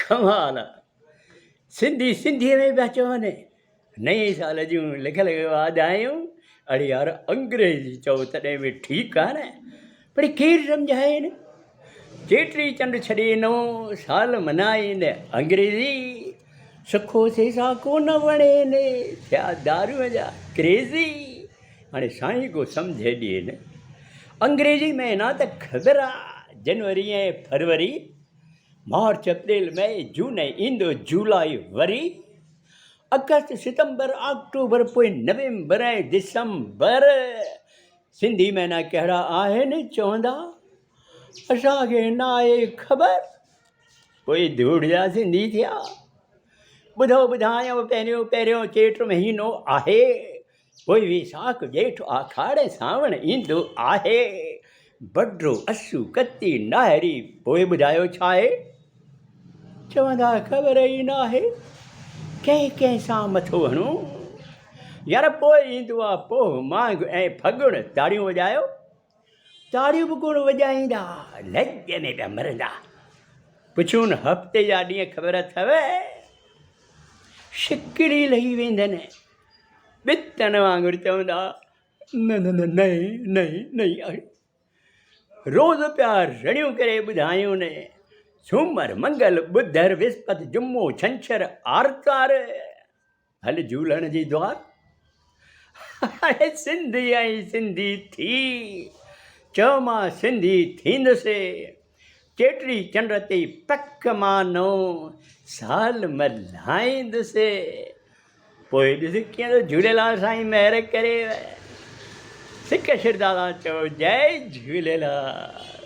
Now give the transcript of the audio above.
कमाल आहे। सिंधी सिंधीअ में पिया चवनि, नए साल जूं लिखियल वाधायूं। अड़े यार अंग्रेजी चओ तॾहिं बि ठीकु आहे न, पर केरु सम्झाए न। चेटी चंड छॾे नओं साल मनाईनि अंग्रेज़ी, सुखो सेसा कोन वणे ने थिया दारूअ जा क्रेज़ी। हाणे साईं को सम्झे ॾिए न। अंग्रेजी महीना त ख़बर आहे, जनवरी ऐं फरवरी, मार्च अप्रैल मई जून ईंदो जुलाई वरी, अगस्त सितंबर अक्टूबर पोइ नवंबर ऐं दिसंबर। सिंधी महीना कहिड़ा आहिनि चवंदा, असांखे न आहे ख़बर, पोइ धूड़ जा सिंधी थिया। ॿुधो ॿुधायूं पहिरियों पहिरियों चेट महीनो आहे, पोइ विसाख ॼेठ आखाड़ सावण ईंदो आहे, बड्रो असू कती नाहरी, पोइ ॿुधायो छा आहे। चवंदा ख़बर ई न आहे, कंहिं कंहिं सां मथो हणूं यार। पोइ ईंदो आहे पोइ माघ ऐं फगुण, ताड़ियूं वॼायो। ताड़ियूं बि कोन वॼाईंदा, लॼ में पिया मरंदा। पुछूं न हफ़्ते जा ॾींहं ख़बर अथव, शिकिड़ी लही वेंदनि, ॿितनि वांगुरु चवंदा न न न नई नई नई आहे। रोज़ पिया रड़ियूं करे ॿुधायूं न, सूमर मंगल ॿुधर विस्पति जुमो छंछर आर्तवार, हल झूलण जी द्वार। हाणे सिंधी ऐं सिंधी थी, चओ मां सिंधी थींदुसि, चेटी चंड ते पक मां नओं साल मल्हाईंदुसि। पोइ ॾिस कीअं थो झूलेलाल साईं महिर करे। सिक श्रद्धा सां चओ जय झूलेलाल।